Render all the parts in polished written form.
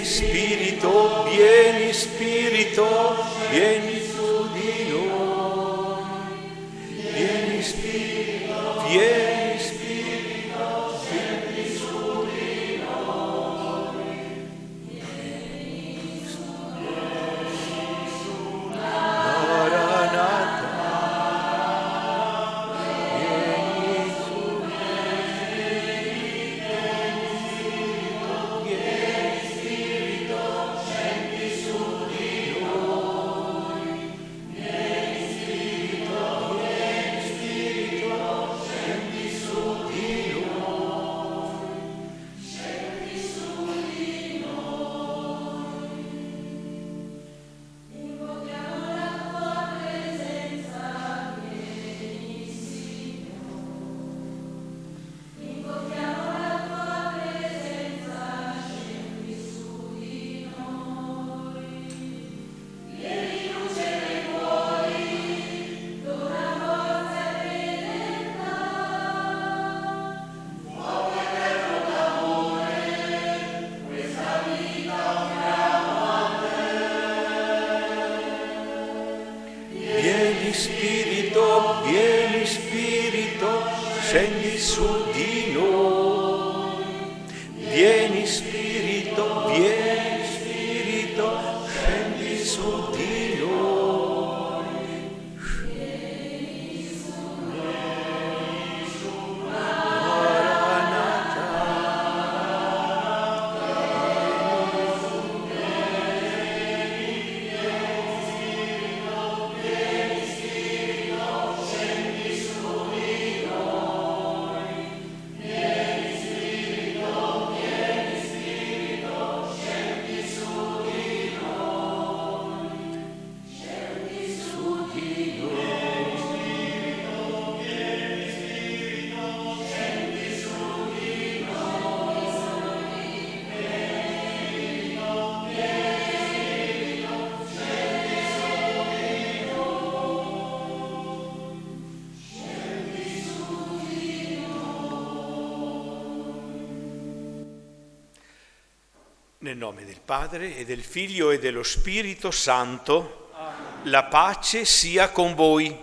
Spirito, vieni Spirito, vieni su di noi. Vieni Spirito, vieni Spirito, vieni su di noi. Vieni su, Maranatha. Vieni su, scendi su di noi. Vieni Spirito, vieni Spirito, scendi su di noi. Vieni su, Maranatha. Nel nome del Padre e del Figlio e dello Spirito Santo, Amen. La pace sia con voi.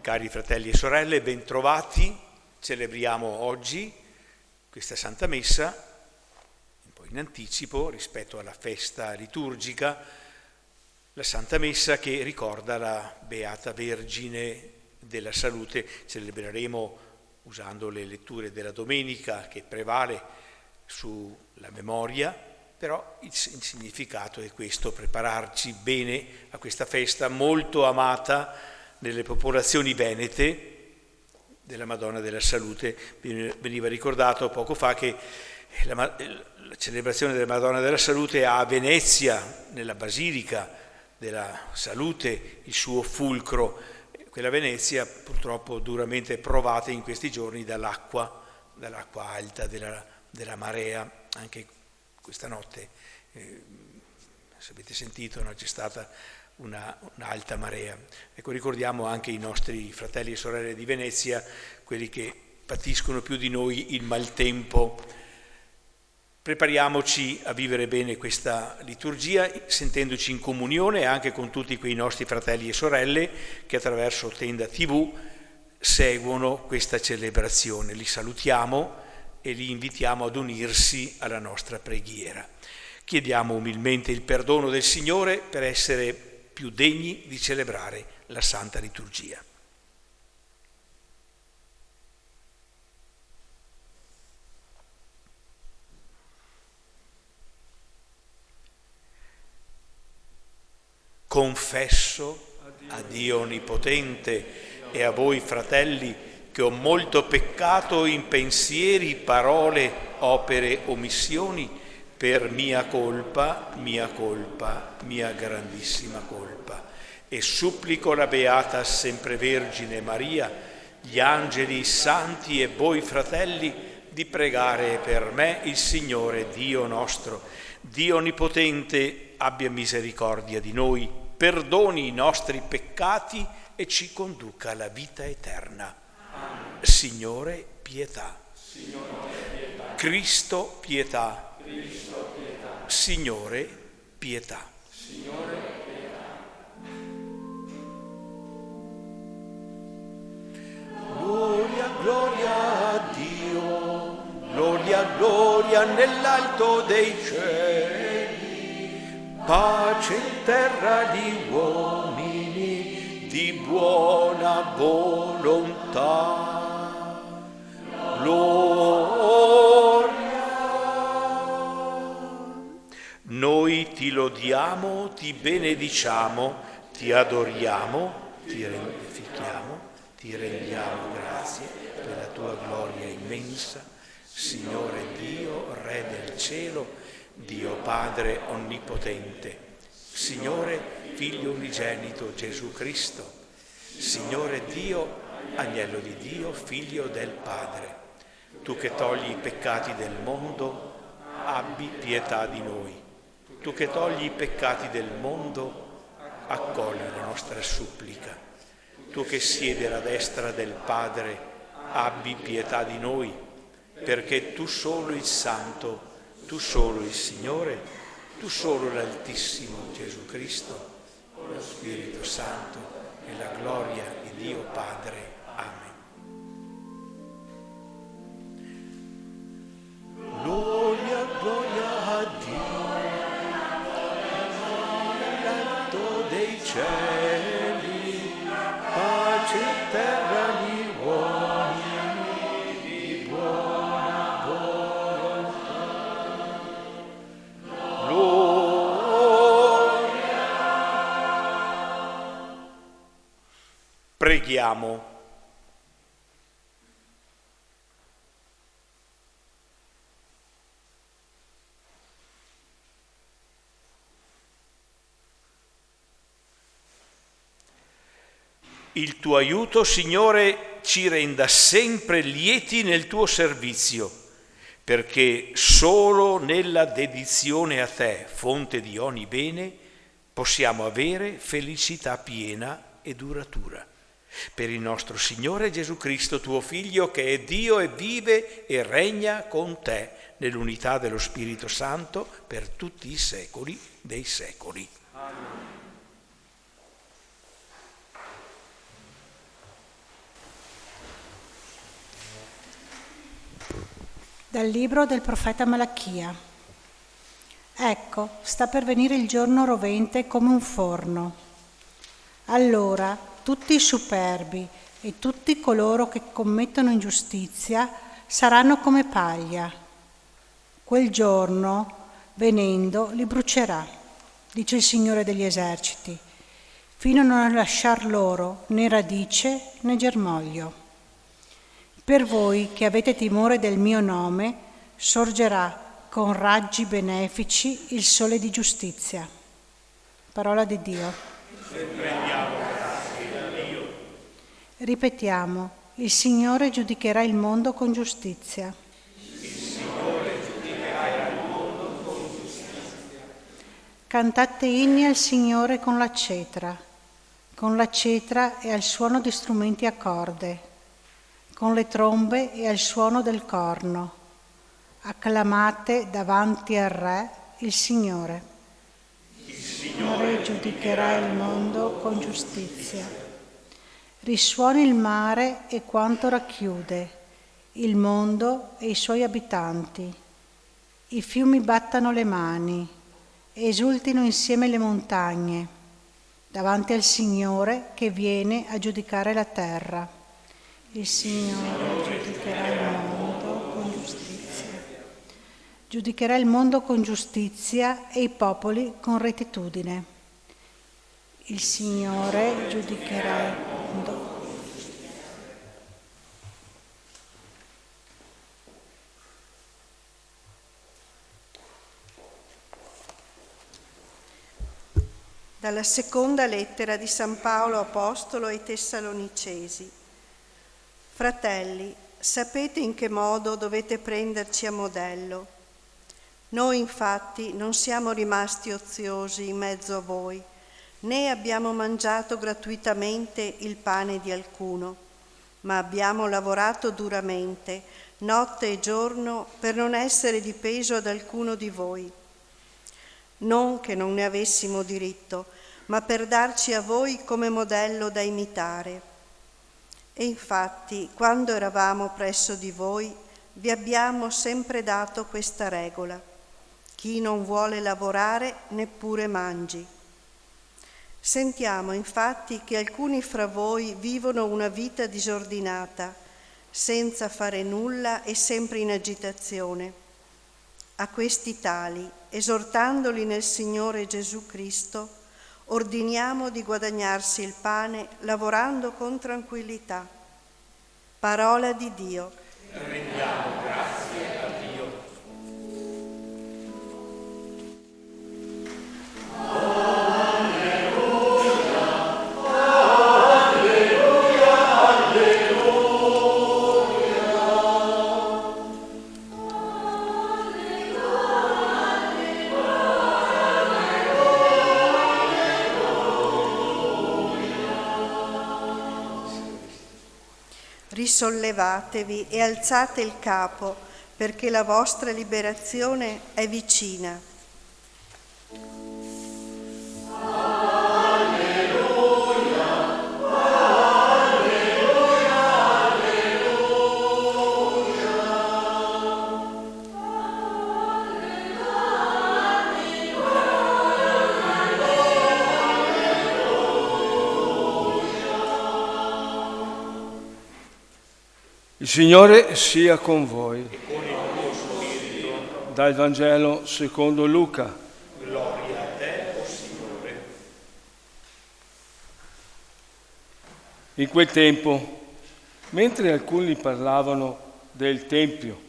Cari fratelli e sorelle, bentrovati. Celebriamo oggi questa Santa Messa, un po' in anticipo rispetto alla festa liturgica, la Santa Messa che ricorda la Beata Vergine della Salute. Celebreremo usando le letture della domenica che prevale sulla memoria, però il significato è questo: prepararci bene a questa festa molto amata nelle popolazioni venete della Madonna della Salute. Veniva ricordato poco fa che la celebrazione della Madonna della Salute ha a Venezia, nella Basilica della Salute, il suo fulcro. Quella Venezia purtroppo duramente provata in questi giorni dall'acqua alta, della marea. Anche questa notte, se avete sentito, c'è stata un'alta marea. Ecco, ricordiamo anche i nostri fratelli e sorelle di Venezia, quelli che patiscono più di noi il maltempo. Prepariamoci a vivere bene questa liturgia, sentendoci in comunione anche con tutti quei nostri fratelli e sorelle che attraverso Tenda TV seguono questa celebrazione. Li salutiamo e li invitiamo ad unirsi alla nostra preghiera. Chiediamo umilmente il perdono del Signore per essere più degni di celebrare la Santa Liturgia. Confesso a Dio Onnipotente e a voi, fratelli, che ho molto peccato in pensieri, parole, opere, omissioni, per mia colpa, mia grandissima colpa. E supplico la Beata Sempre Vergine Maria, gli angeli, i santi e voi, fratelli, di pregare per me il Signore Dio nostro. Dio Onnipotente abbia misericordia di noi, perdoni i nostri peccati e ci conduca alla vita eterna. Signore, pietà. Cristo, pietà. Signore, pietà. Gloria, gloria a Dio, gloria, gloria nell'alto dei cieli, pace in terra di uomini di buona volontà. Gloria. Noi ti lodiamo, ti benediciamo, ti adoriamo, ti glorifichiamo, ti rendiamo grazie per la tua gloria immensa, Signore Dio, Re del cielo, Dio Padre onnipotente, Signore Figlio unigenito Gesù Cristo, Signore Dio, Agnello di Dio, Figlio del Padre, tu che togli i peccati del mondo, abbi pietà di noi. Tu che togli i peccati del mondo, accogli la nostra supplica. Tu che siedi alla destra del Padre, abbi pietà di noi, perché tu solo il Santo, tu solo il Signore, tu solo l'Altissimo Gesù Cristo, lo Spirito Santo e la gloria di Dio Padre. Amen. Gloria, gloria a Dio, nell'alto dei cieli, pace in terra di uomini di buona volontà. Gloria. Preghiamo. Il tuo aiuto, Signore, ci renda sempre lieti nel tuo servizio, perché solo nella dedizione a te, fonte di ogni bene, possiamo avere felicità piena e duratura. Per il nostro Signore Gesù Cristo, tuo Figlio, che è Dio e vive e regna con te nell'unità dello Spirito Santo per tutti i secoli dei secoli. Amen. Dal libro del profeta Malachia. Ecco, sta per venire il giorno rovente come un forno. Allora tutti i superbi e tutti coloro che commettono ingiustizia saranno come paglia. Quel giorno, venendo, li brucerà, dice il Signore degli eserciti, fino a non lasciar loro né radice né germoglio. Per voi che avete timore del mio nome, sorgerà con raggi benefici il sole di giustizia. Parola di Dio. Prendiamo grazie da Dio. Ripetiamo, il Signore giudicherà il mondo con giustizia. Il Signore giudicherà il mondo con giustizia. Cantate inni al Signore con la cetra e al suono di strumenti a corde, con le trombe e al suono del corno. Acclamate davanti al Re il Signore. Il Signore giudicherà il mondo con giustizia. Risuoni il mare e quanto racchiude, il mondo e i suoi abitanti. I fiumi battano le mani, esultino insieme le montagne, davanti al Signore che viene a giudicare la terra. Il Signore giudicherà il mondo con giustizia. Giudicherà il mondo con giustizia e i popoli con rettitudine. Il Signore giudicherà il mondo con giustizia. Dalla seconda lettera di San Paolo Apostolo ai Tessalonicesi. Fratelli, sapete in che modo dovete prenderci a modello. Noi infatti non siamo rimasti oziosi in mezzo a voi, né abbiamo mangiato gratuitamente il pane di alcuno, ma abbiamo lavorato duramente, notte e giorno, per non essere di peso ad alcuno di voi. Non che non ne avessimo diritto, ma per darci a voi come modello da imitare. E infatti, quando eravamo presso di voi, vi abbiamo sempre dato questa regola: chi non vuole lavorare neppure mangi. Sentiamo infatti che alcuni fra voi vivono una vita disordinata, senza fare nulla e sempre in agitazione. A questi tali, esortandoli nel Signore Gesù Cristo, ordiniamo di guadagnarsi il pane lavorando con tranquillità. Parola di Dio. Rendiamo grazie a Dio. Risollevatevi e alzate il capo, perché la vostra liberazione è vicina. Il Signore sia con voi. E con il tuo spirito. Dal Vangelo secondo Luca. Gloria a te, o Signore. In quel tempo, mentre alcuni parlavano del Tempio,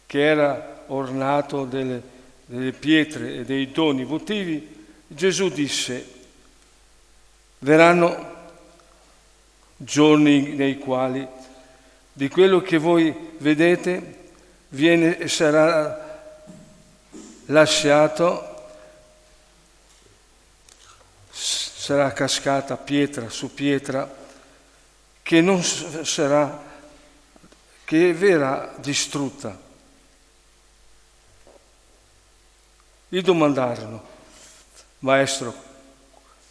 che era ornato delle pietre e dei doni votivi, Gesù disse: verranno giorni nei quali di quello che voi vedete viene e sarà lasciato, sarà cascata pietra su pietra, che non sarà, che verrà distrutta. Gli domandarono: Maestro,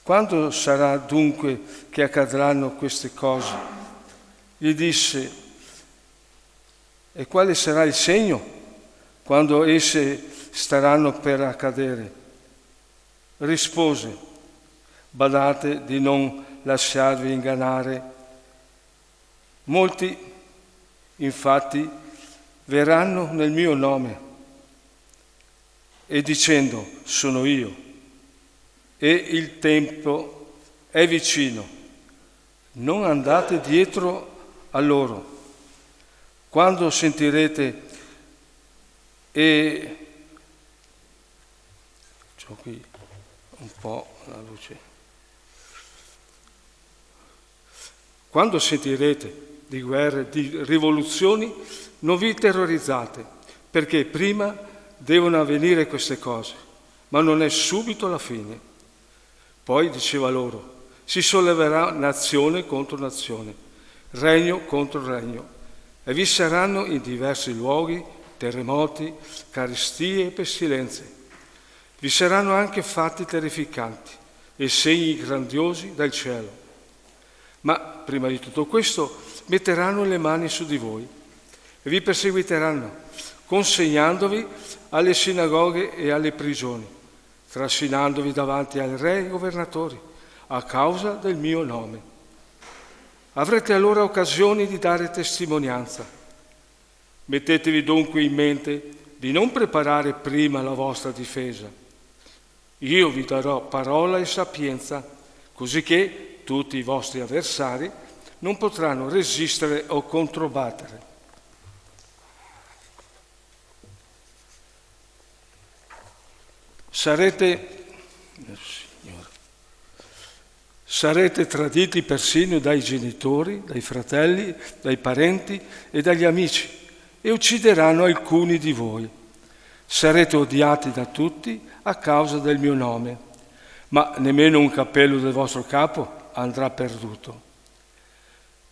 quando sarà dunque che accadranno queste cose? Gli disse: e quale sarà il segno quando esse staranno per accadere? Rispose: badate di non lasciarvi ingannare. Molti, infatti, verranno nel mio nome e dicendo: sono io, e il tempo è vicino. Non andate dietro a loro. Quando sentirete c'ho qui un po' la luce. Quando sentirete di guerre, di rivoluzioni, non vi terrorizzate, perché prima devono avvenire queste cose, ma non è subito la fine. Poi diceva loro: si solleverà nazione contro nazione, regno contro regno, e vi saranno in diversi luoghi terremoti, carestie e pestilenze. Vi saranno anche fatti terrificanti e segni grandiosi dal cielo. Ma prima di tutto questo metteranno le mani su di voi e vi perseguiteranno, consegnandovi alle sinagoghe e alle prigioni, trascinandovi davanti ai re e governatori a causa del mio nome. Avrete allora occasioni di dare testimonianza. Mettetevi dunque in mente di non preparare prima la vostra difesa. Io vi darò parola e sapienza, così che tutti i vostri avversari non potranno resistere o controbattere. Sarete traditi persino dai genitori, dai fratelli, dai parenti e dagli amici, e uccideranno alcuni di voi. Sarete odiati da tutti a causa del mio nome, ma nemmeno un capello del vostro capo andrà perduto.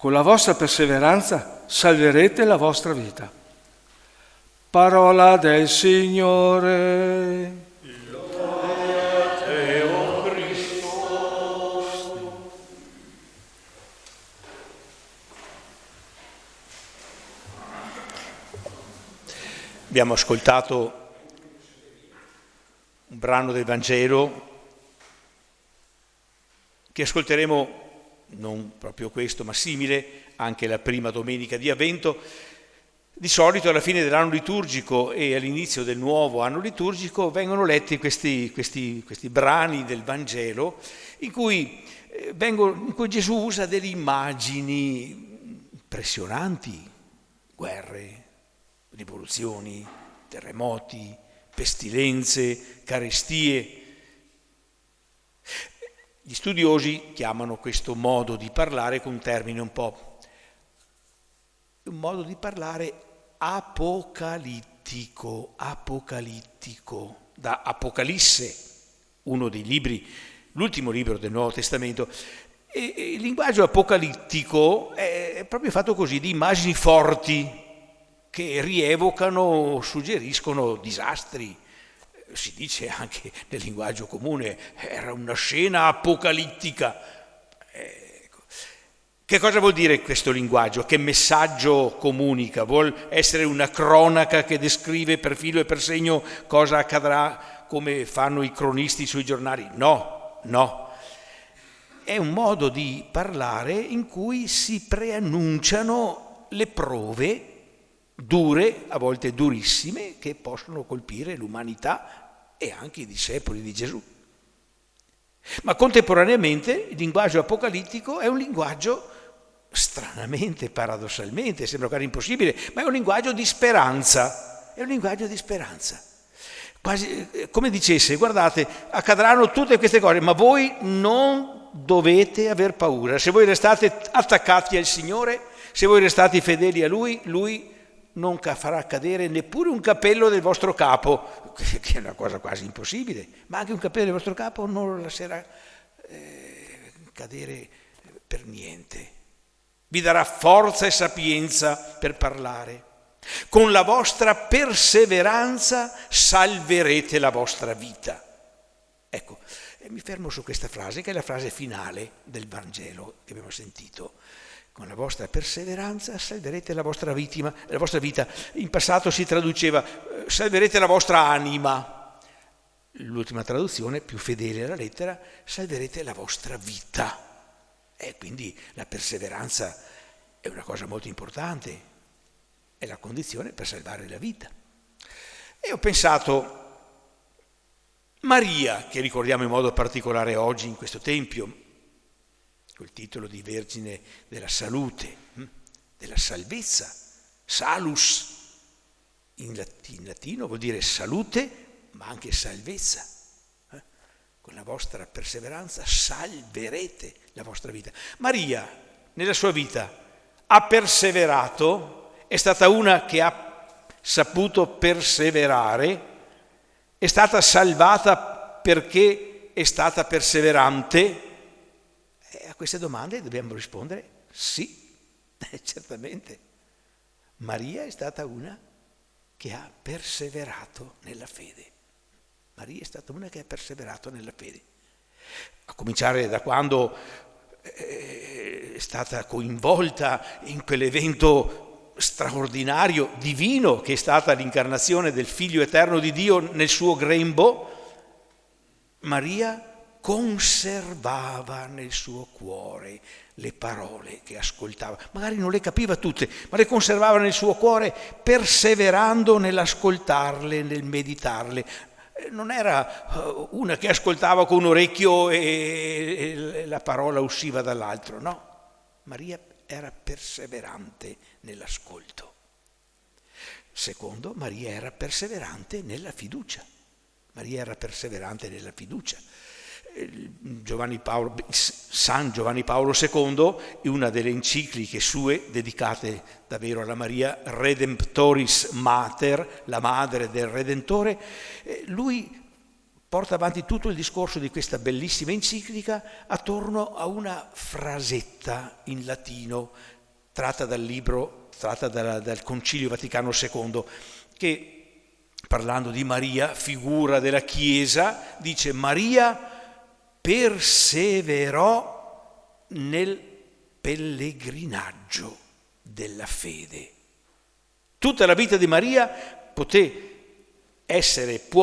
Con la vostra perseveranza salverete la vostra vita. Parola del Signore. Abbiamo ascoltato un brano del Vangelo che ascolteremo, non proprio questo, ma simile, anche la prima domenica di Avvento. Di solito alla fine dell'anno liturgico e all'inizio del nuovo anno liturgico vengono letti questi brani del Vangelo in cui Gesù usa delle immagini impressionanti, guerre, rivoluzioni, terremoti, pestilenze, carestie. Gli studiosi chiamano questo modo di parlare con un termine un modo di parlare apocalittico, da Apocalisse, uno dei libri, l'ultimo libro del Nuovo Testamento. E il linguaggio apocalittico è proprio fatto così, di immagini forti che rievocano, suggeriscono disastri. Si dice anche nel linguaggio comune, era una scena apocalittica. Ecco. Che cosa vuol dire questo linguaggio? Che messaggio comunica? Vuol essere una cronaca che descrive per filo e per segno cosa accadrà come fanno i cronisti sui giornali? No. È un modo di parlare in cui si preannunciano le prove dure, a volte durissime, che possono colpire l'umanità e anche i discepoli di Gesù. Ma contemporaneamente il linguaggio apocalittico è un linguaggio stranamente, paradossalmente, sembra quasi impossibile, ma è un linguaggio di speranza, Quasi come dicesse, guardate, accadranno tutte queste cose, ma voi non dovete aver paura. Se voi restate attaccati al Signore, se voi restate fedeli a Lui non farà cadere neppure un capello del vostro capo, che è una cosa quasi impossibile, ma anche un capello del vostro capo non lo lascerà cadere per niente. Vi darà forza e sapienza per parlare. Con la vostra perseveranza salverete la vostra vita. Ecco, mi fermo su questa frase, che è la frase finale del Vangelo che abbiamo sentito. Con la vostra perseveranza salverete la vostra vita. In passato si traduceva salverete la vostra anima. L'ultima traduzione, più fedele alla lettera, salverete la vostra vita. E quindi la perseveranza è una cosa molto importante, è la condizione per salvare la vita. E ho pensato, Maria, che ricordiamo in modo particolare oggi in questo Tempio, col titolo di Vergine della Salute, della Salvezza, Salus, in latino vuol dire salute, ma anche salvezza. Con la vostra perseveranza salverete la vostra vita. Maria, nella sua vita, ha perseverato, è stata una che ha saputo perseverare, è stata salvata perché è stata perseverante. A queste domande dobbiamo rispondere sì, certamente. Maria è stata una che ha perseverato nella fede. A cominciare da quando è stata coinvolta in quell'evento straordinario, divino, che è stata l'incarnazione del Figlio eterno di Dio nel suo grembo. Maria conservava nel suo cuore le parole che ascoltava. Magari non le capiva tutte, ma le conservava nel suo cuore, perseverando nell'ascoltarle, nel meditarle. Non era una che ascoltava con un orecchio e la parola usciva dall'altro, no. Maria era perseverante nell'ascolto. Secondo, Maria era perseverante nella fiducia. San Giovanni Paolo II, in una delle encicliche sue dedicate davvero alla Maria, Redemptoris Mater, la madre del Redentore, lui porta avanti tutto il discorso di questa bellissima enciclica attorno a una frasetta in latino tratta dal Concilio Vaticano II, che, parlando di Maria, figura della Chiesa, dice: Maria perseverò nel pellegrinaggio della fede. Tutta la vita di Maria può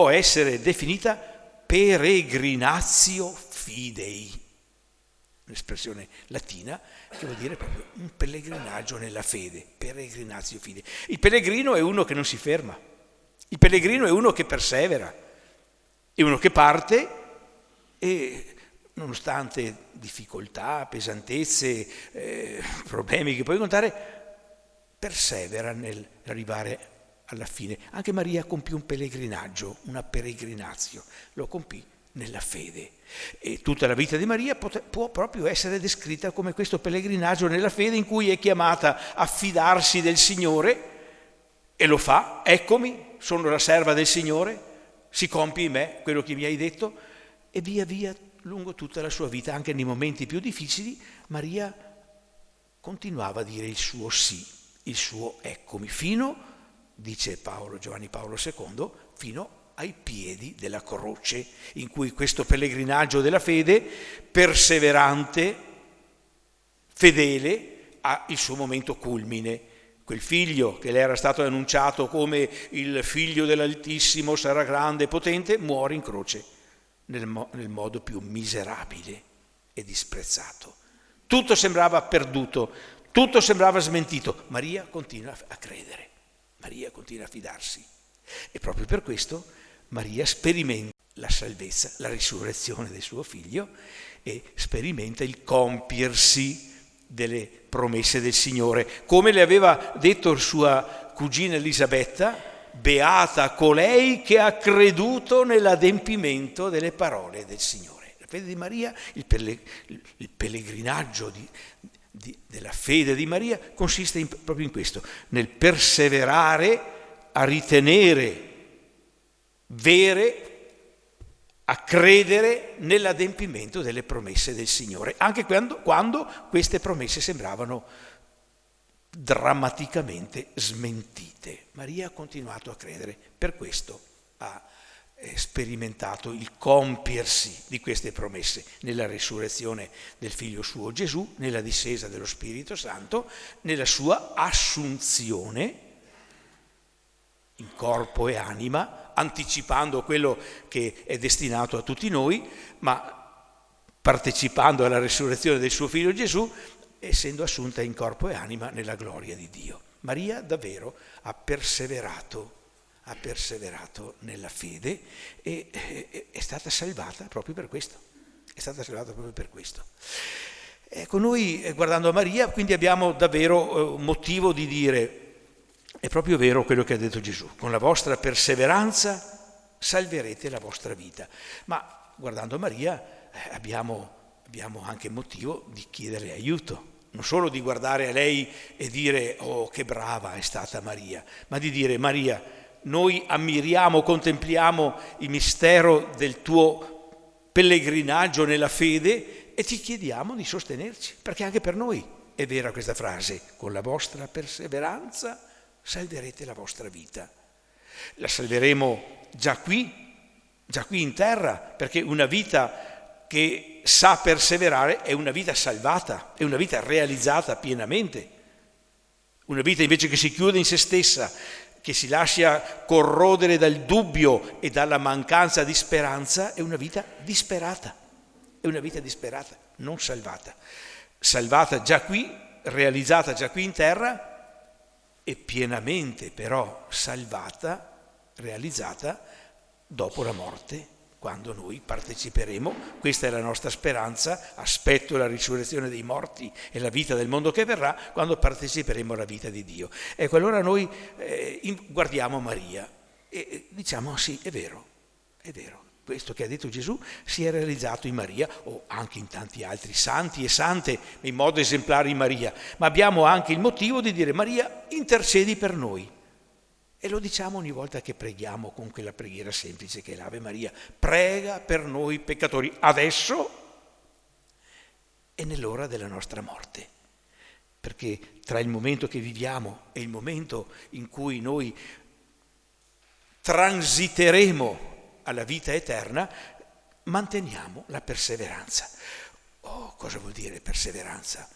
essere definita peregrinatio fidei, un'espressione latina che vuol dire proprio un pellegrinaggio nella fede, peregrinatio fidei. Il pellegrino è uno che non si ferma, il pellegrino è uno che persevera, è uno che parte e, nonostante difficoltà, pesantezze, problemi che puoi contare, persevera nell'arrivare alla fine. Anche Maria compì un pellegrinaggio, una peregrinatio, lo compì nella fede. E tutta la vita di Maria può proprio essere descritta come questo pellegrinaggio nella fede, in cui è chiamata a fidarsi del Signore, e lo fa. Eccomi, sono la serva del Signore, si compie in me quello che mi hai detto, e via via lungo tutta la sua vita, anche nei momenti più difficili, Maria continuava a dire il suo sì, il suo eccomi, fino, dice Giovanni Paolo II, fino ai piedi della croce, in cui questo pellegrinaggio della fede, perseverante, fedele, ha il suo momento culmine. Quel figlio che le era stato annunciato come il figlio dell'Altissimo, sarà grande e potente, muore in croce nel modo più miserabile e disprezzato. Tutto sembrava perduto, tutto sembrava smentito. Maria continua a credere, Maria continua a fidarsi. E proprio per questo Maria sperimenta la salvezza, la risurrezione del suo figlio, e sperimenta il compiersi delle promesse del Signore. Come le aveva detto sua cugina Elisabetta: beata colei che ha creduto nell'adempimento delle parole del Signore. La fede di Maria, il pellegrinaggio della fede di Maria consiste proprio in questo, nel perseverare a ritenere vere, a credere nell'adempimento delle promesse del Signore, anche quando queste promesse sembravano drammaticamente smentite. Maria ha continuato a credere, per questo ha sperimentato il compiersi di queste promesse nella risurrezione del figlio suo Gesù, nella discesa dello Spirito Santo, nella sua assunzione in corpo e anima, anticipando quello che è destinato a tutti noi, ma partecipando alla risurrezione del suo figlio Gesù, essendo assunta in corpo e anima nella gloria di Dio. Maria davvero ha perseverato nella fede e è stata salvata proprio per questo. È stata salvata proprio per questo. Ecco, noi guardando a Maria quindi abbiamo davvero motivo di dire: è proprio vero quello che ha detto Gesù, con la vostra perseveranza salverete la vostra vita. Ma guardando a Maria abbiamo anche motivo di chiedere aiuto, non solo di guardare a lei e dire: oh, che brava è stata Maria, ma di dire: Maria, noi ammiriamo, contempliamo il mistero del tuo pellegrinaggio nella fede e ti chiediamo di sostenerci, perché anche per noi è vera questa frase: con la vostra perseveranza salverete la vostra vita. La salveremo già qui in terra, perché una vita che sa perseverare è una vita salvata, è una vita realizzata pienamente. Una vita invece che si chiude in se stessa, che si lascia corrodere dal dubbio e dalla mancanza di speranza, è una vita disperata, non salvata. Salvata già qui, realizzata già qui in terra, e pienamente però salvata, realizzata dopo la morte, quando noi parteciperemo. Questa è la nostra speranza, aspetto la risurrezione dei morti e la vita del mondo che verrà, quando parteciperemo alla vita di Dio. Ecco, allora noi guardiamo Maria e diciamo: sì, è vero, questo che ha detto Gesù si è realizzato in Maria, o anche in tanti altri santi e sante in modo esemplare in Maria, ma abbiamo anche il motivo di dire: Maria, intercedi per noi, E lo diciamo ogni volta che preghiamo con quella preghiera semplice che è l'Ave Maria. Prega per noi peccatori adesso e nell'ora della nostra morte. Perché tra il momento che viviamo e il momento in cui noi transiteremo alla vita eterna, manteniamo la perseveranza. Oh, cosa vuol dire perseveranza?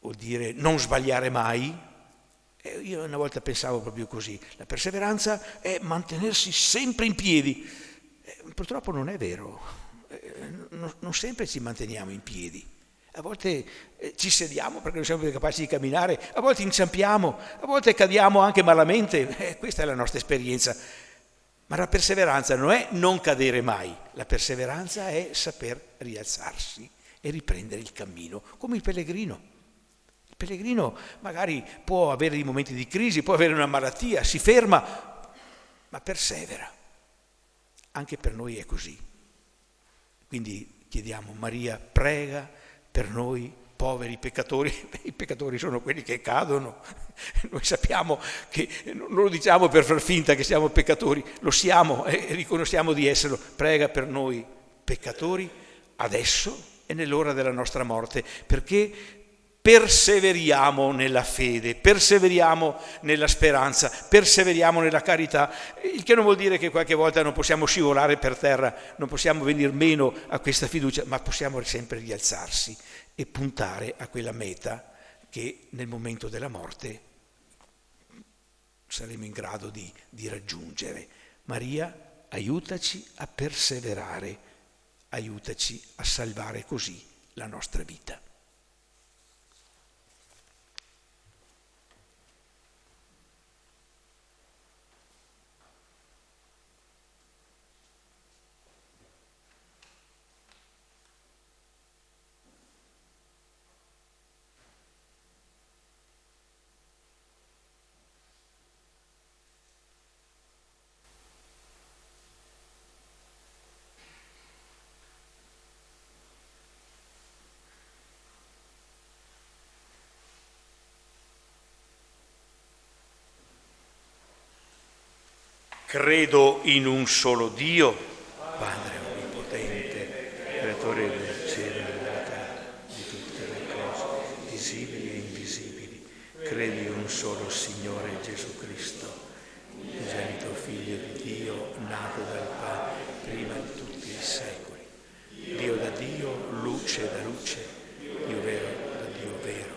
Vuol dire non sbagliare mai? Io una volta pensavo proprio così. La perseveranza è mantenersi sempre in piedi. Purtroppo non è vero. Non sempre ci manteniamo in piedi. A volte ci sediamo perché non siamo più capaci di camminare, a volte inciampiamo, a volte cadiamo anche malamente. Questa è la nostra esperienza. Ma la perseveranza non è non cadere mai. La perseveranza è saper rialzarsi e riprendere il cammino, come il pellegrino. Il pellegrino magari può avere dei momenti di crisi, può avere una malattia, si ferma, ma persevera. Anche per noi è così. Quindi chiediamo, Maria, prega per noi poveri peccatori. I peccatori sono quelli che cadono. Noi sappiamo che non lo diciamo per far finta che siamo peccatori, lo siamo e riconosciamo di esserlo. Prega per noi peccatori adesso e nell'ora della nostra morte, perché perseveriamo nella fede, perseveriamo nella speranza, perseveriamo nella carità, il che non vuol dire che qualche volta non possiamo scivolare per terra, non possiamo venir meno a questa fiducia, ma possiamo sempre rialzarsi e puntare a quella meta che nel momento della morte saremo in grado di raggiungere. Maria, aiutaci a perseverare, aiutaci a salvare così la nostra vita. Credo in un solo Dio, Padre Onnipotente, Creatore del cielo e della terra, di tutte le cose, visibili e invisibili. Credo in un solo Signore Gesù Cristo, unigenito Figlio di Dio, nato dal Padre, prima di tutti i secoli. Dio da Dio, luce da luce, Dio vero da Dio vero,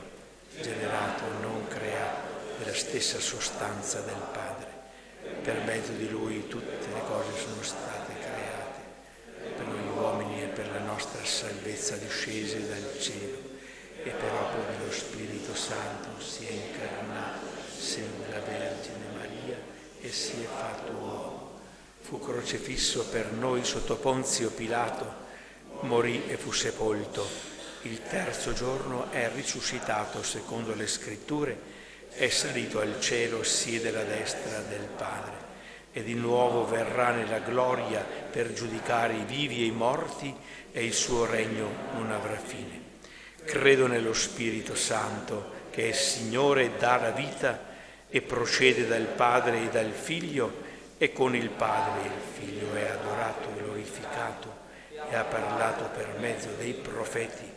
generato, non creato, della stessa sostanza del Padre. Per mezzo di Lui tutte le cose sono state create, per noi uomini e per la nostra salvezza discese dal cielo, e per opera dello Spirito Santo si è incarnato, essendo la Vergine Maria, e si è fatto uomo. Fu crocifisso per noi sotto Ponzio Pilato, morì e fu sepolto. Il terzo giorno è risuscitato secondo le Scritture, è salito al cielo, siede alla destra del Padre e di nuovo verrà nella gloria per giudicare i vivi e i morti, e il suo regno non avrà fine. Credo nello Spirito Santo, che è Signore e dà la vita e procede dal Padre e dal Figlio, e con il Padre e il Figlio è adorato e glorificato e ha parlato per mezzo dei profeti.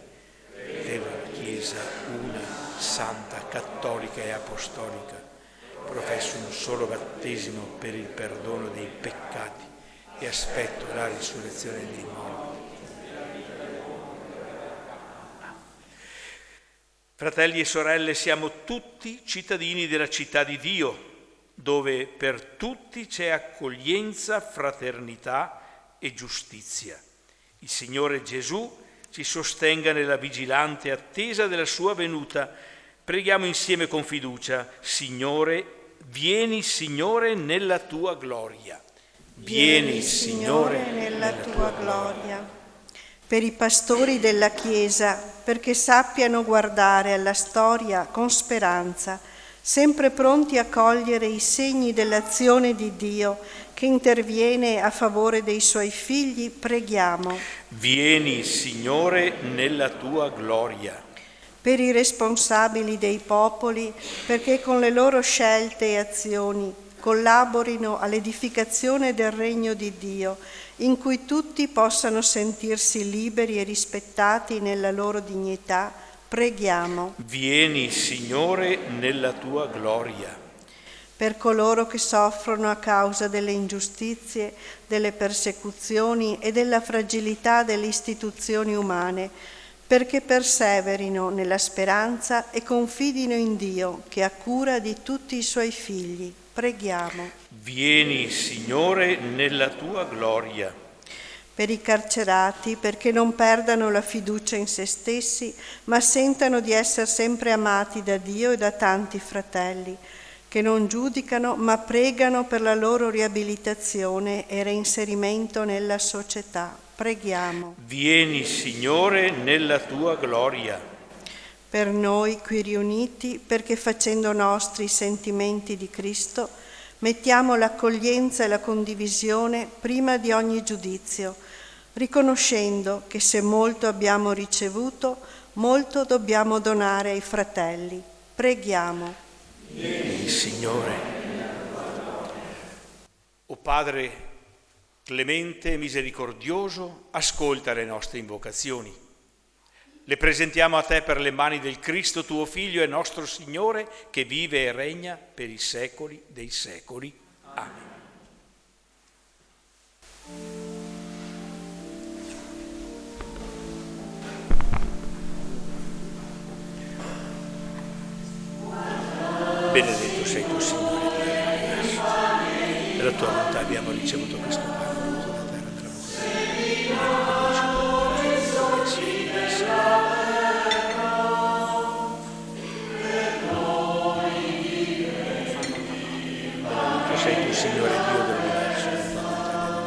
Credo alla Chiesa una, santa, cattolica e apostolica. Professo un solo battesimo per il perdono dei peccati e aspetto la risurrezione dei morti. Fratelli e sorelle, siamo tutti cittadini della città di Dio, dove per tutti c'è accoglienza, fraternità e giustizia. Il Signore Gesù ci sostenga nella vigilante attesa della sua venuta. Preghiamo insieme con fiducia: Signore, vieni, Signore, nella tua gloria. Vieni, Signore, nella tua gloria. Per i pastori della Chiesa, perché sappiano guardare alla storia con speranza, sempre pronti a cogliere i segni dell'azione di Dio che interviene a favore dei suoi figli, preghiamo. Vieni, Signore, nella tua gloria. Per i responsabili dei popoli, perché con le loro scelte e azioni collaborino all'edificazione del regno di Dio, in cui tutti possano sentirsi liberi e rispettati nella loro dignità, preghiamo. Vieni, Signore, nella tua gloria. Per coloro che soffrono a causa delle ingiustizie, delle persecuzioni e della fragilità delle istituzioni umane, perché perseverino nella speranza e confidino in Dio, che ha cura di tutti i suoi figli. Preghiamo. Vieni, Signore, nella tua gloria. Per i carcerati, perché non perdano la fiducia in se stessi, ma sentano di essere sempre amati da Dio e da tanti fratelli, che non giudicano, ma pregano per la loro riabilitazione e reinserimento nella società. Preghiamo. Vieni, Signore, nella tua gloria. Per noi qui riuniti, perché facendo nostri i sentimenti di Cristo, mettiamo l'accoglienza e la condivisione prima di ogni giudizio, riconoscendo che se molto abbiamo ricevuto, molto dobbiamo donare ai fratelli. Preghiamo. Vieni, Signore. O Padre clemente e misericordioso, ascolta le nostre invocazioni. Le presentiamo a te per le mani del Cristo, tuo Figlio e nostro Signore, che vive e regna per i secoli dei secoli. Amen. Benedetto sei tu, Signore, Dio dell'universo. Della tua volontà abbiamo ricevuto questo pane frutto della terra della sei tu, Signore, Dio dell'universo, la tua volontà abbiamo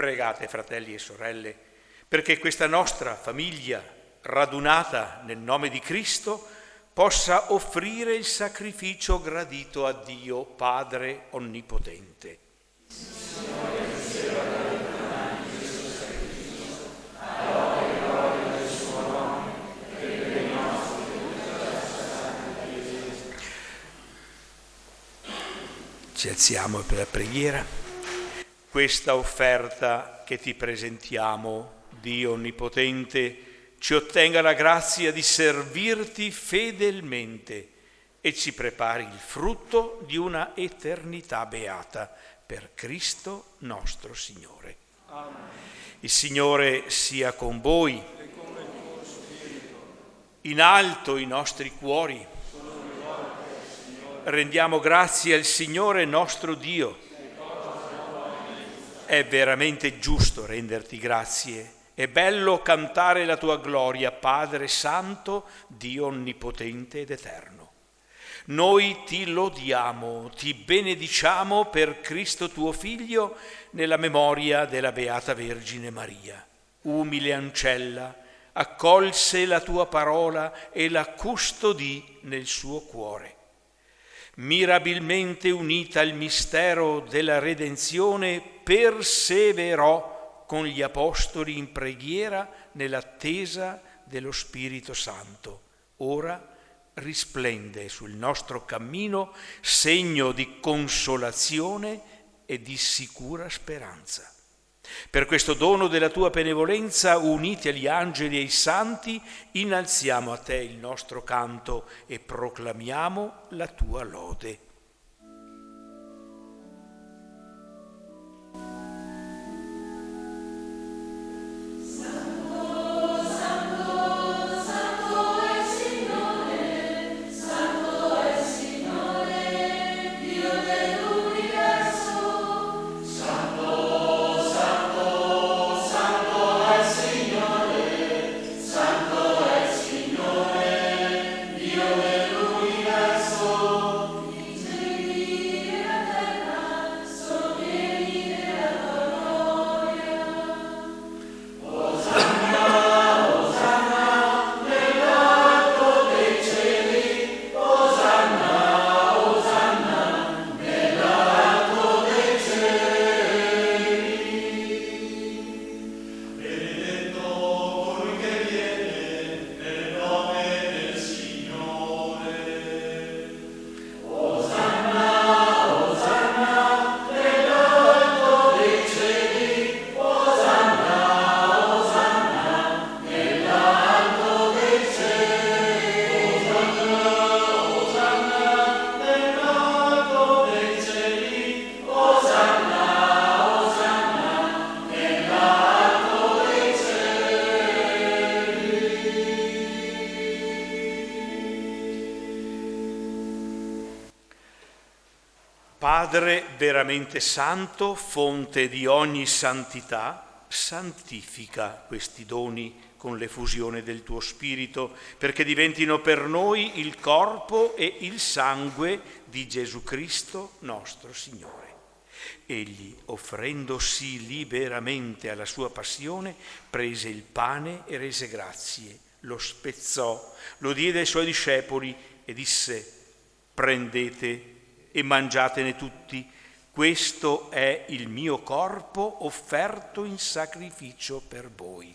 Pregate, fratelli e sorelle, perché questa nostra famiglia, radunata nel nome di Cristo, possa offrire il sacrificio gradito a Dio Padre Onnipotente. Ci alziamo per la preghiera. Questa offerta che ti presentiamo, Dio Onnipotente, ci ottenga la grazia di servirti fedelmente e ci prepari il frutto di una eternità beata per Cristo nostro Signore. Amen. Il Signore sia con voi. E con il tuo spirito. In alto i nostri cuori. Rendiamo grazie al Signore nostro Dio. È veramente giusto renderti grazie. È bello cantare la tua gloria, Padre Santo, Dio Onnipotente ed Eterno. Noi ti lodiamo, ti benediciamo per Cristo tuo Figlio, nella memoria della Beata Vergine Maria, umile ancella, accolse la tua parola e la custodì nel suo cuore. Mirabilmente unita al mistero della redenzione, perseverò con gli apostoli in preghiera nell'attesa dello Spirito Santo. Ora risplende sul nostro cammino segno di consolazione e di sicura speranza. Per questo dono della tua benevolenza, uniti agli angeli e ai santi, innalziamo a te il nostro canto e proclamiamo la tua lode. Padre veramente santo, fonte di ogni santità, santifica questi doni con l'effusione del tuo Spirito, perché diventino per noi il corpo e il sangue di Gesù Cristo nostro Signore. Egli, offrendosi liberamente alla sua passione, prese il pane e rese grazie, lo spezzò, lo diede ai suoi discepoli e disse: prendete e mangiatene tutti, questo è il mio corpo offerto in sacrificio per voi.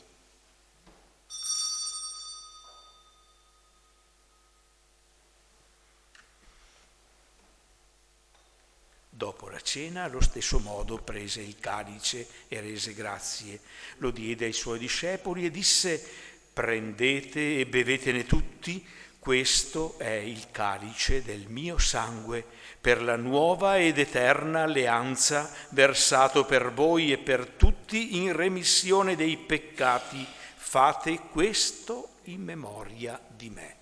Dopo la cena, allo stesso modo, prese il calice e rese grazie, lo diede ai suoi discepoli e disse: prendete e bevetene tutti, questo è il calice del mio sangue, per la nuova ed eterna alleanza, versato per voi e per tutti in remissione dei peccati. Fate questo in memoria di me.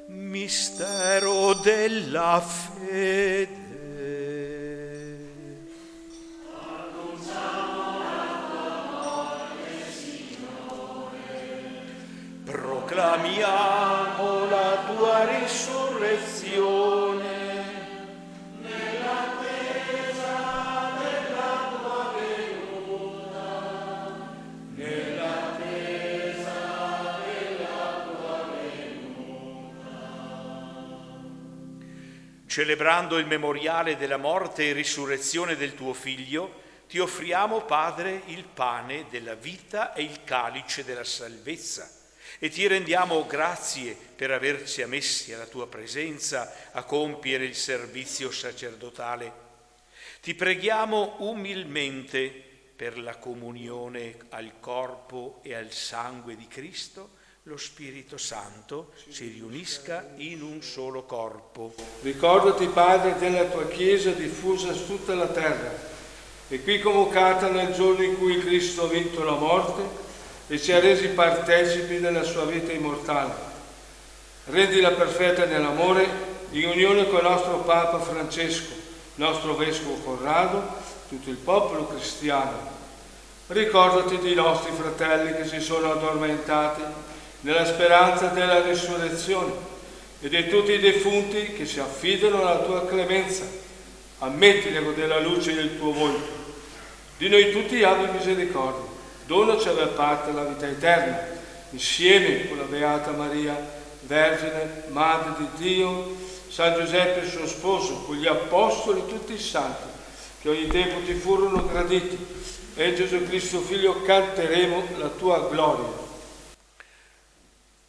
Mistero della fede. Proclamiamo la tua risurrezione. Nell'attesa della tua venuta. Nell'attesa della tua venuta. Celebrando il memoriale della morte e risurrezione del tuo Figlio, ti offriamo, Padre, il pane della vita e il calice della salvezza. E ti rendiamo grazie per averci ammessi alla tua presenza a compiere il servizio sacerdotale. Ti preghiamo umilmente per la comunione al corpo e al sangue di Cristo, lo Spirito Santo si riunisca in un solo corpo. Ricordati, Padre, della tua Chiesa diffusa su tutta la terra e qui convocata nel giorno in cui Cristo ha vinto la morte e ci ha resi partecipi della sua vita immortale. Rendila perfetta nell'amore, in unione con il nostro Papa Francesco, nostro Vescovo Corrado, tutto il popolo cristiano. Ricordati dei nostri fratelli che si sono addormentati nella speranza della risurrezione e di tutti i defunti che si affidano alla tua clemenza ammettile della luce del tuo volto. Di noi tutti abbi misericordia, donaci aver parte alla vita eterna, insieme con la Beata Maria, Vergine, Madre di Dio, San Giuseppe suo sposo, con gli Apostoli e tutti i santi, che ogni tempo ti furono graditi, e Gesù Cristo Figlio canteremo la tua gloria.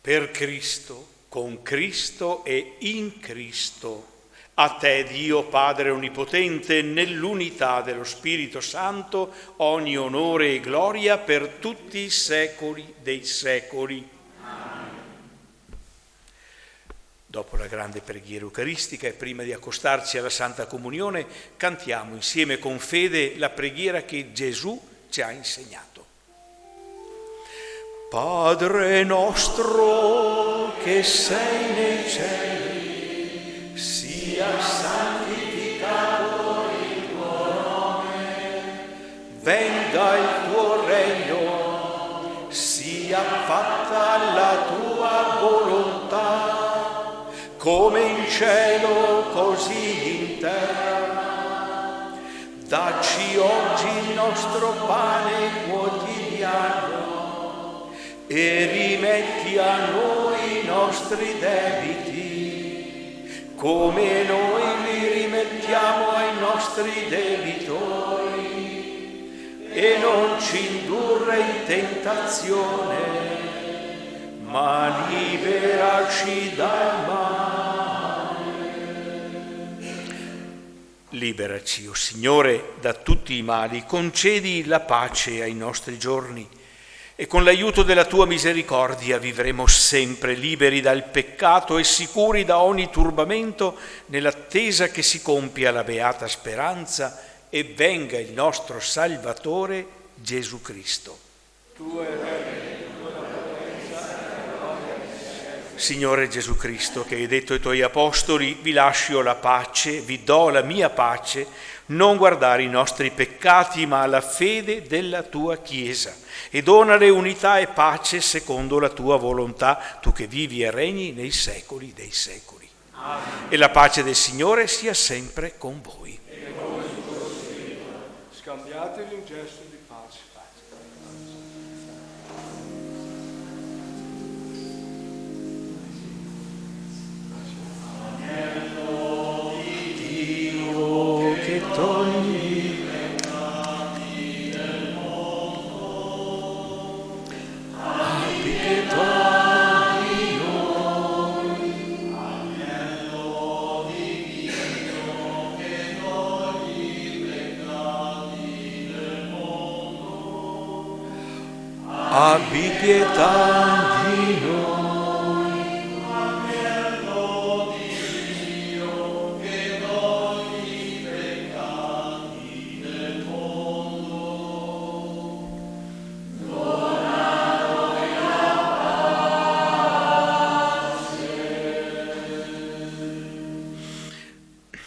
Per Cristo, con Cristo e in Cristo, a te Dio Padre Onnipotente, nell'unità dello Spirito Santo, ogni onore e gloria per tutti i secoli dei secoli. Amen. Dopo la grande preghiera eucaristica e prima di accostarci alla Santa Comunione, cantiamo insieme con fede la preghiera che Gesù ci ha insegnato. Padre nostro che sei nei cieli, sia santificato il tuo nome, venga il tuo regno, sia fatta la tua volontà, come in cielo così in terra. Dacci oggi il nostro pane quotidiano e rimetti a noi i nostri debiti, come noi li rimettiamo ai nostri debitori, e non ci indurre in tentazione, ma liberaci dal male. Liberaci, o Signore, da tutti i mali, concedi la pace ai nostri giorni, e con l'aiuto della tua misericordia vivremo sempre liberi dal peccato e sicuri da ogni turbamento, nell'attesa che si compia la beata speranza e venga il nostro Salvatore Gesù Cristo. Signore Gesù Cristo, che hai detto ai tuoi apostoli: vi lascio la pace, vi do la mia pace, non guardare i nostri peccati ma la fede della tua Chiesa, e donale unità e pace secondo la tua volontà, tu che vivi e regni nei secoli dei secoli. Amen. E la pace del Signore sia sempre con voi. E con il tuo spirito. Scambiatevi un gesto di pace. Agnello di Dio che togli abbi pietà di noi. Agnello di Dio che togli i peccati del mondo, dona noi la pace.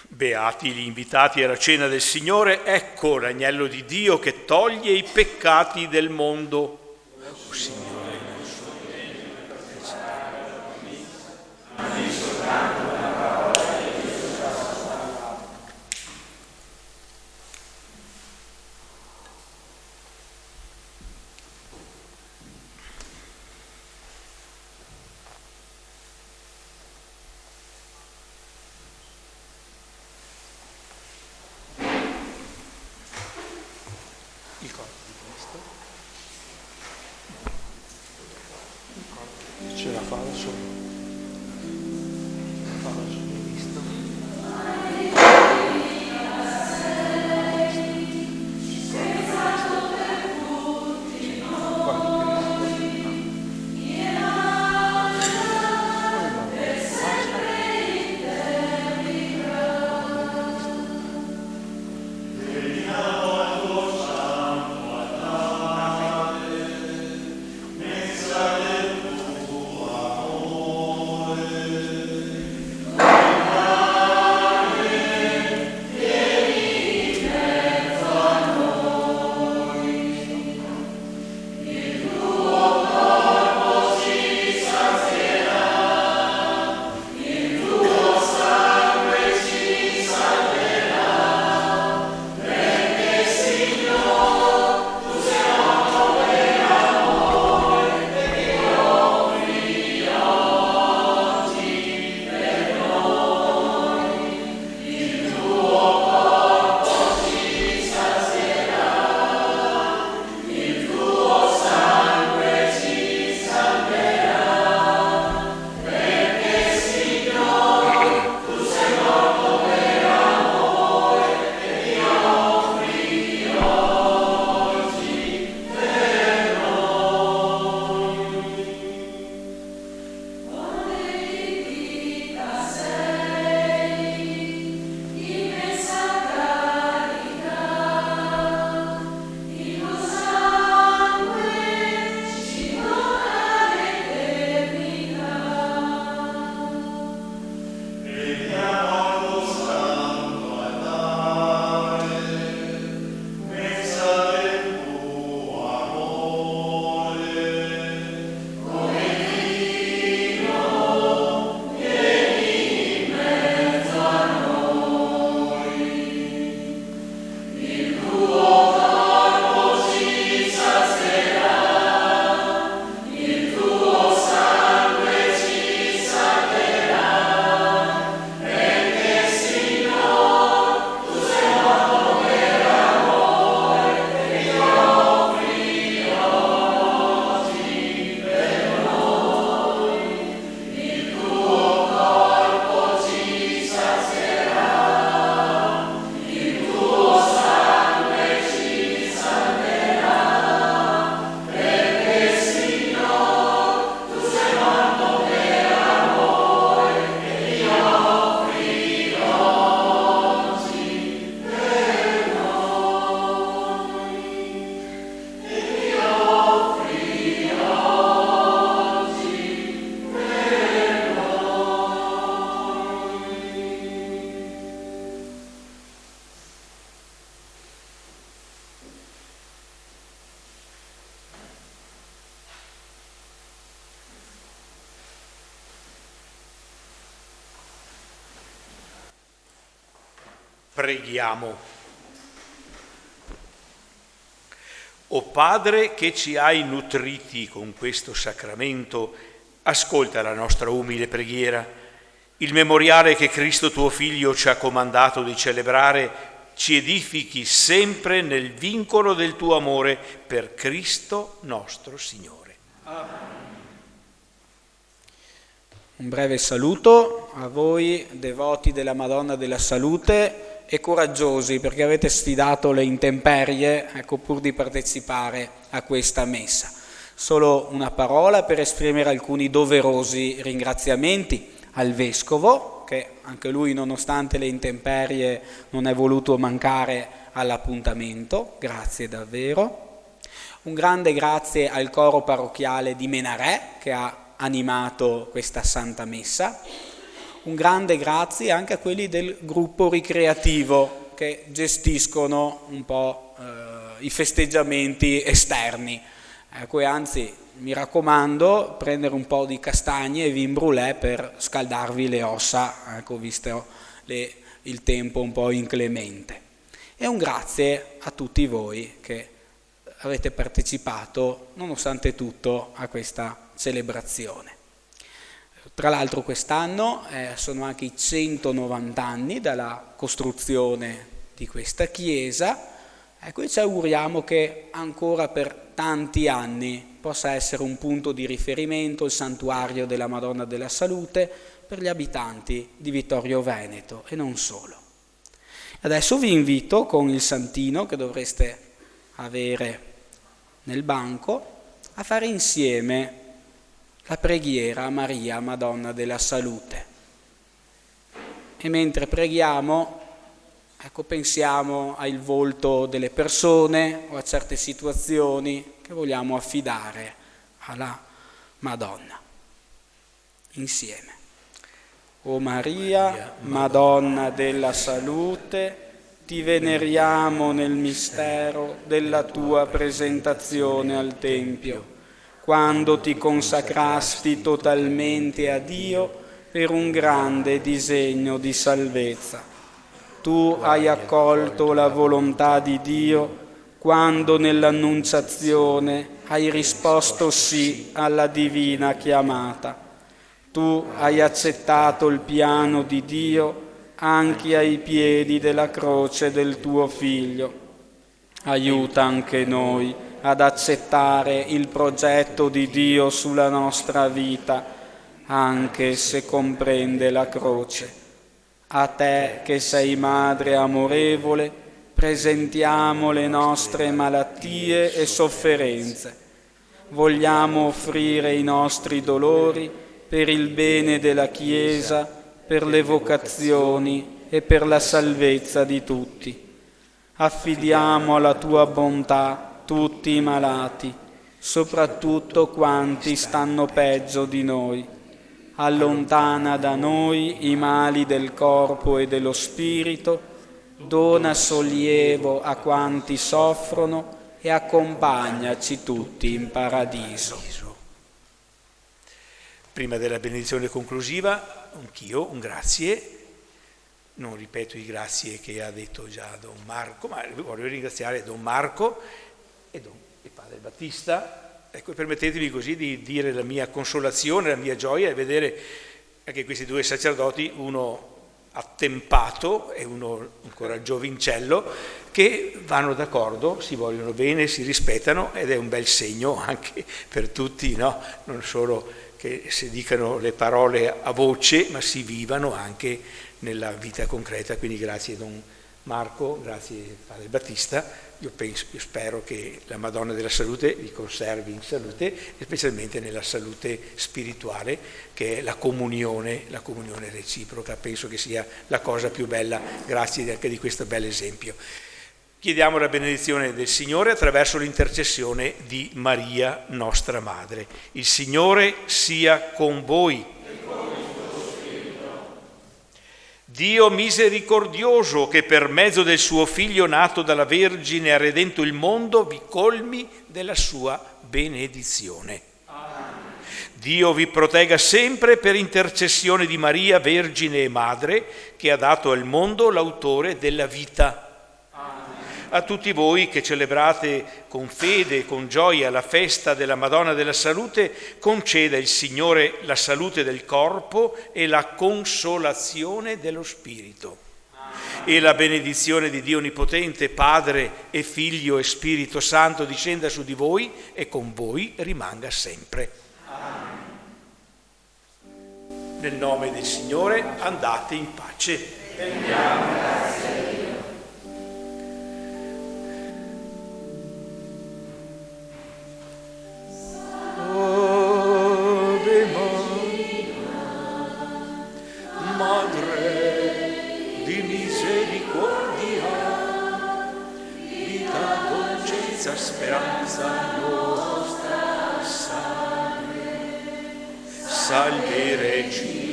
Beati gli invitati alla cena del Signore, ecco l'agnello di Dio che toglie i peccati del mondo. Signore, non so il corpo di Cristo. Ce la fa da solo. Fa da solo. Cristo. Preghiamo. O Padre che ci hai nutriti con questo sacramento, ascolta la nostra umile preghiera. Il memoriale che Cristo tuo Figlio ci ha comandato di celebrare ci edifichi sempre nel vincolo del tuo amore per Cristo nostro Signore. Amen. Un breve saluto a voi, devoti della Madonna della Salute e coraggiosi perché avete sfidato le intemperie, pur di partecipare a questa messa. Solo una parola per esprimere alcuni doverosi ringraziamenti al Vescovo, che anche lui, nonostante le intemperie, non è voluto mancare all'appuntamento. Grazie davvero. Un grande grazie al coro parrocchiale di Menarè, che ha animato questa Santa Messa. Un grande grazie anche a quelli del gruppo ricreativo che gestiscono un po' i festeggiamenti esterni. E anzi, mi raccomando, prendere un po' di castagne e vin brûlé per scaldarvi le ossa, visto il tempo un po' inclemente. E un grazie a tutti voi che avete partecipato, nonostante tutto, a questa celebrazione. Tra l'altro quest'anno sono anche i 190 anni dalla costruzione di questa chiesa, e ci auguriamo che ancora per tanti anni possa essere un punto di riferimento il santuario della Madonna della Salute per gli abitanti di Vittorio Veneto e non solo. Adesso vi invito con il santino che dovreste avere nel banco a fare insieme la preghiera a Maria, Madonna della Salute. E mentre preghiamo, pensiamo al volto delle persone o a certe situazioni che vogliamo affidare alla Madonna. Insieme. O Maria, Madonna della Salute, ti veneriamo nel mistero della tua presentazione al Tempio, quando ti consacrasti totalmente a Dio per un grande disegno di salvezza. Tu hai accolto la volontà di Dio quando nell'Annunciazione hai risposto sì alla divina chiamata. Tu hai accettato il piano di Dio anche ai piedi della croce del tuo Figlio. Aiuta anche noi ad accettare il progetto di Dio sulla nostra vita, anche se comprende la croce. A te che sei Madre amorevole, presentiamo le nostre malattie e sofferenze. Vogliamo offrire i nostri dolori per il bene della Chiesa, per le vocazioni e per la salvezza di tutti. Affidiamo alla tua bontà tutti i malati, soprattutto quanti stanno peggio di noi. Allontana da noi i mali del corpo e dello spirito, dona sollievo a quanti soffrono e accompagnaci tutti in paradiso. Prima della benedizione conclusiva, anch'io un grazie. Non ripeto i grazie che ha detto già Don Marco, ma voglio ringraziare Don Marco e Padre Battista. Ecco, permettetemi così di dire la mia consolazione, la mia gioia e vedere anche questi due sacerdoti, uno attempato e uno ancora giovincello, che vanno d'accordo, si vogliono bene, si rispettano ed è un bel segno anche per tutti, no? Non solo che si dicano le parole a voce, ma si vivano anche nella vita concreta. Quindi grazie Don Marco, grazie Padre Battista. Io spero che la Madonna della Salute vi conservi in salute, specialmente nella salute spirituale, che è la comunione reciproca. Penso che sia la cosa più bella, grazie anche di questo bel esempio. Chiediamo la benedizione del Signore attraverso l'intercessione di Maria, nostra Madre. Il Signore sia con voi. Dio misericordioso, che per mezzo del suo Figlio nato dalla Vergine ha redento il mondo, vi colmi della sua benedizione. Amen. Dio vi protegga sempre per intercessione di Maria, Vergine e Madre, che ha dato al mondo l'autore della vita. A tutti voi che celebrate con fede e con gioia la festa della Madonna della Salute, conceda il Signore la salute del corpo e la consolazione dello spirito. E la benedizione di Dio Onnipotente, Padre e Figlio e Spirito Santo discenda su di voi e con voi rimanga sempre. Amen. Nel nome del Signore andate in pace. Rendiamo grazie a Dio. Ave Madre di misericordia, vita, dolcezza, speranza nostra, salve Regina.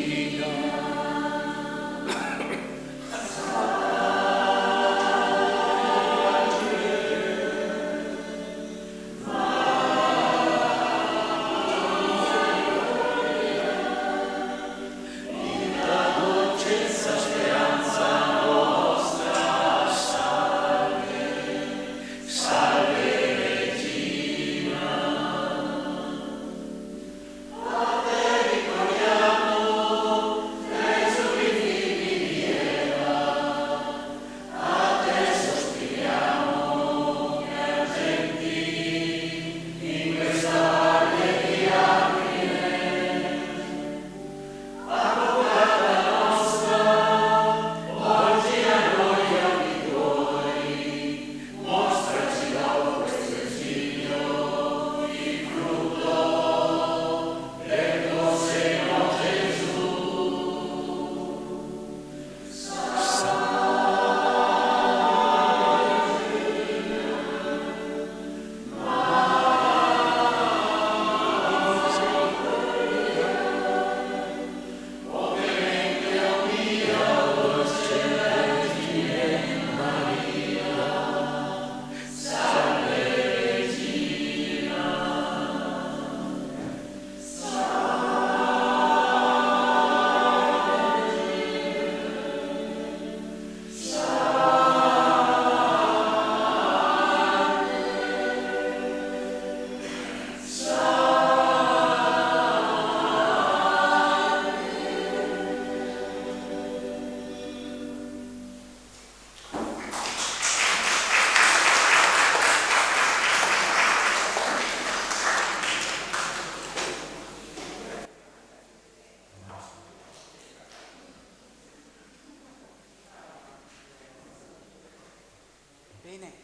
Bene.